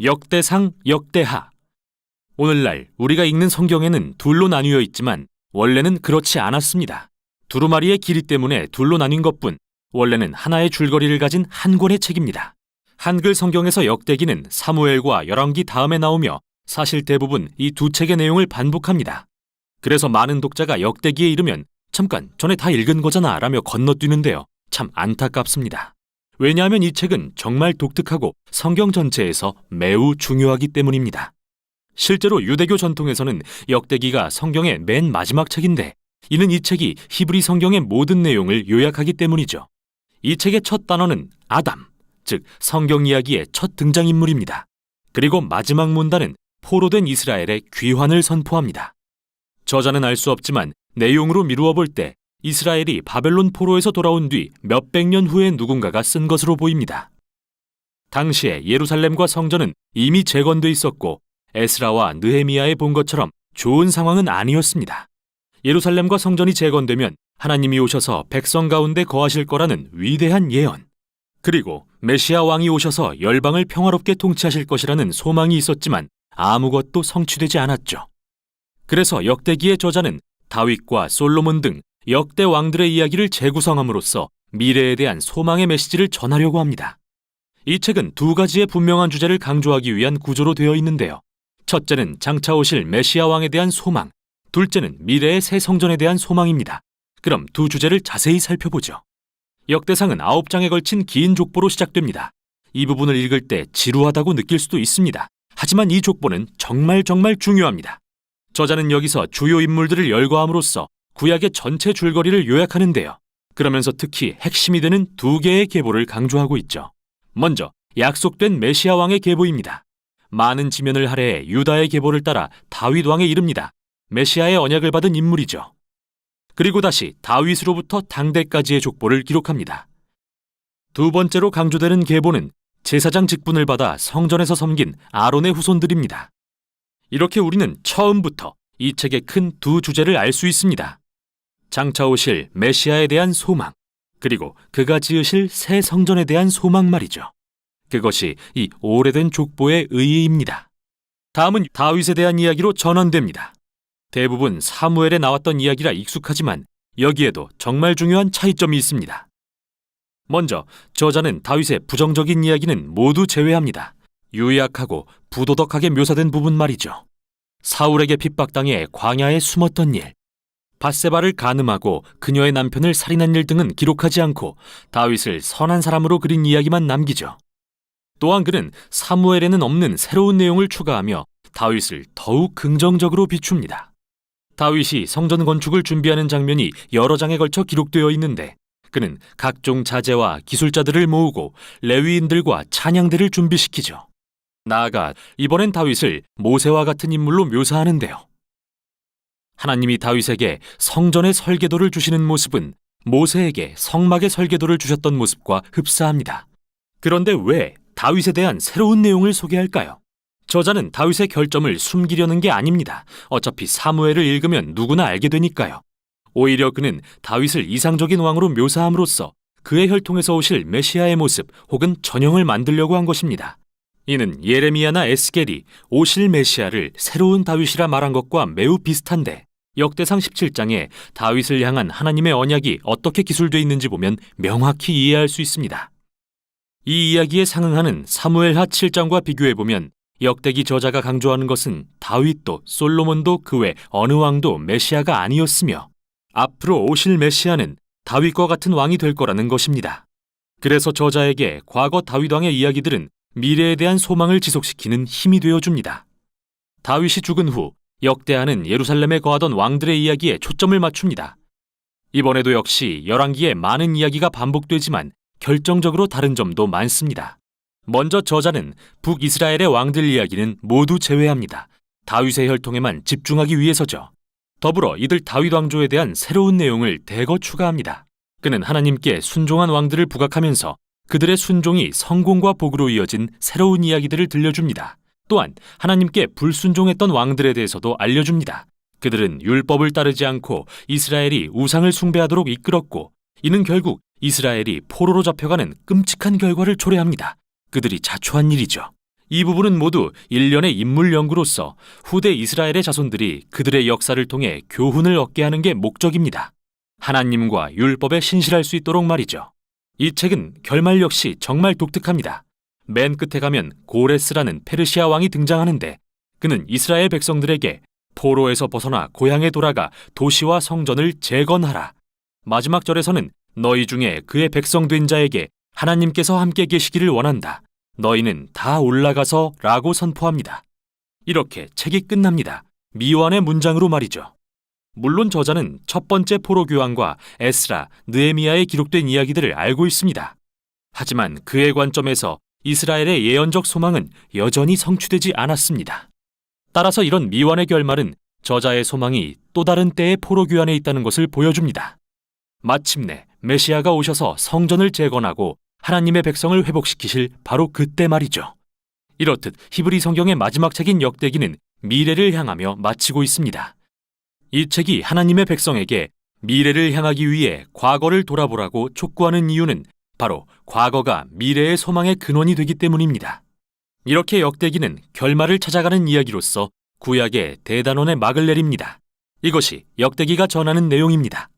역대상, 역대하. 오늘날 우리가 읽는 성경에는 둘로 나뉘어 있지만 원래는 그렇지 않았습니다. 두루마리의 길이 때문에 둘로 나뉜 것뿐 원래는 하나의 줄거리를 가진 한 권의 책입니다. 한글 성경에서 역대기는 사무엘과 열왕기 다음에 나오며 사실 대부분 이 두 책의 내용을 반복합니다. 그래서 많은 독자가 역대기에 이르면 잠깐 전에 다 읽은 거잖아 라며 건너뛰는데요. 참 안타깝습니다. 왜냐하면 이 책은 정말 독특하고 성경 전체에서 매우 중요하기 때문입니다. 실제로 유대교 전통에서는 역대기가 성경의 맨 마지막 책인데 이는 이 책이 히브리 성경의 모든 내용을 요약하기 때문이죠. 이 책의 첫 단어는 아담, 즉 성경 이야기의 첫 등장인물입니다. 그리고 마지막 문단은 포로된 이스라엘의 귀환을 선포합니다. 저자는 알 수 없지만 내용으로 미루어 볼 때 이스라엘이 바벨론 포로에서 돌아온 뒤 몇백 년 후에 누군가가 쓴 것으로 보입니다. 당시에 예루살렘과 성전은 이미 재건돼 있었고 에스라와 느헤미야에 본 것처럼 좋은 상황은 아니었습니다. 예루살렘과 성전이 재건되면 하나님이 오셔서 백성 가운데 거하실 거라는 위대한 예언, 그리고 메시아 왕이 오셔서 열방을 평화롭게 통치하실 것이라는 소망이 있었지만 아무것도 성취되지 않았죠. 그래서 역대기의 저자는 다윗과 솔로몬 등 역대 왕들의 이야기를 재구성함으로써 미래에 대한 소망의 메시지를 전하려고 합니다. 이 책은 두 가지의 분명한 주제를 강조하기 위한 구조로 되어 있는데요. 첫째는 장차 오실 메시아 왕에 대한 소망, 둘째는 미래의 새 성전에 대한 소망입니다. 그럼 두 주제를 자세히 살펴보죠. 역대상은 9장에 걸친 긴 족보로 시작됩니다. 이 부분을 읽을 때 지루하다고 느낄 수도 있습니다. 하지만 이 족보는 정말 중요합니다. 저자는 여기서 주요 인물들을 열거함으로써 구약의 전체 줄거리를 요약하는데요. 그러면서 특히 핵심이 되는 두 개의 계보를 강조하고 있죠. 먼저 약속된 메시아 왕의 계보입니다. 많은 지면을 할애해 유다의 계보를 따라 다윗 왕에 이릅니다. 메시아의 언약을 받은 인물이죠. 그리고 다시 다윗으로부터 당대까지의 족보를 기록합니다. 두 번째로 강조되는 계보는 제사장 직분을 받아 성전에서 섬긴 아론의 후손들입니다. 이렇게 우리는 처음부터 이 책의 큰 두 주제를 알 수 있습니다. 장차 오실 메시아에 대한 소망, 그리고 그가 지으실 새 성전에 대한 소망 말이죠. 그것이 이 오래된 족보의 의의입니다. 다음은 다윗에 대한 이야기로 전환됩니다. 대부분 사무엘에 나왔던 이야기라 익숙하지만 여기에도 정말 중요한 차이점이 있습니다. 먼저 저자는 다윗의 부정적인 이야기는 모두 제외합니다. 유약하고 부도덕하게 묘사된 부분 말이죠. 사울에게 핍박당해 광야에 숨었던 일, 밧세바를 간음하고 그녀의 남편을 살인한 일 등은 기록하지 않고 다윗을 선한 사람으로 그린 이야기만 남기죠. 또한 그는 사무엘에는 없는 새로운 내용을 추가하며 다윗을 더욱 긍정적으로 비춥니다. 다윗이 성전 건축을 준비하는 장면이 여러 장에 걸쳐 기록되어 있는데 그는 각종 자재와 기술자들을 모으고 레위인들과 찬양대를 준비시키죠. 나아가 이번엔 다윗을 모세와 같은 인물로 묘사하는데요. 하나님이 다윗에게 성전의 설계도를 주시는 모습은 모세에게 성막의 설계도를 주셨던 모습과 흡사합니다. 그런데 왜 다윗에 대한 새로운 내용을 소개할까요? 저자는 다윗의 결점을 숨기려는 게 아닙니다. 어차피 사무엘을 읽으면 누구나 알게 되니까요. 오히려 그는 다윗을 이상적인 왕으로 묘사함으로써 그의 혈통에서 오실 메시아의 모습 혹은 전형을 만들려고 한 것입니다. 이는 예레미야나 에스겔이 오실 메시아를 새로운 다윗이라 말한 것과 매우 비슷한데 역대상 17장에 다윗을 향한 하나님의 언약이 어떻게 기술되어 있는지 보면 명확히 이해할 수 있습니다. 이 이야기에 상응하는 사무엘하 7장과 비교해보면 역대기 저자가 강조하는 것은 다윗도 솔로몬도 그 외 어느 왕도 메시아가 아니었으며 앞으로 오실 메시아는 다윗과 같은 왕이 될 거라는 것입니다. 그래서 저자에게 과거 다윗 왕의 이야기들은 미래에 대한 소망을 지속시키는 힘이 되어줍니다. 다윗이 죽은 후 역대하는 예루살렘에 거하던 왕들의 이야기에 초점을 맞춥니다. 이번에도 역시 열왕기에 많은 이야기가 반복되지만 결정적으로 다른 점도 많습니다. 먼저 저자는 북이스라엘의 왕들 이야기는 모두 제외합니다. 다윗의 혈통에만 집중하기 위해서죠. 더불어 이들 다윗 왕조에 대한 새로운 내용을 대거 추가합니다. 그는 하나님께 순종한 왕들을 부각하면서 그들의 순종이 성공과 복으로 이어진 새로운 이야기들을 들려줍니다. 또한 하나님께 불순종했던 왕들에 대해서도 알려줍니다. 그들은 율법을 따르지 않고 이스라엘이 우상을 숭배하도록 이끌었고 이는 결국 이스라엘이 포로로 잡혀가는 끔찍한 결과를 초래합니다. 그들이 자초한 일이죠. 이 부분은 모두 일련의 인물 연구로서 후대 이스라엘의 자손들이 그들의 역사를 통해 교훈을 얻게 하는 게 목적입니다. 하나님과 율법에 신실할 수 있도록 말이죠. 이 책은 결말 역시 정말 독특합니다. 맨 끝에 가면 고레스라는 페르시아 왕이 등장하는데 그는 이스라엘 백성들에게 포로에서 벗어나 고향에 돌아가 도시와 성전을 재건하라. 마지막 절에서는 너희 중에 그의 백성 된 자에게 하나님께서 함께 계시기를 원한다. 너희는 다 올라가서 라고 선포합니다. 이렇게 책이 끝납니다. 미완의 문장으로 말이죠. 물론 저자는 첫 번째 포로 교환과 에스라, 느헤미야에 기록된 이야기들을 알고 있습니다. 하지만 그의 관점에서 이스라엘의 예언적 소망은 여전히 성취되지 않았습니다. 따라서 이런 미완의 결말은 저자의 소망이 또 다른 때의 포로 교환에 있다는 것을 보여줍니다. 마침내 메시아가 오셔서 성전을 재건하고 하나님의 백성을 회복시키실 바로 그때 말이죠. 이렇듯 히브리 성경의 마지막 책인 역대기는 미래를 향하며 마치고 있습니다. 이 책이 하나님의 백성에게 미래를 향하기 위해 과거를 돌아보라고 촉구하는 이유는 바로 과거가 미래의 소망의 근원이 되기 때문입니다. 이렇게 역대기는 결말을 찾아가는 이야기로서 구약의 대단원의 막을 내립니다. 이것이 역대기가 전하는 내용입니다.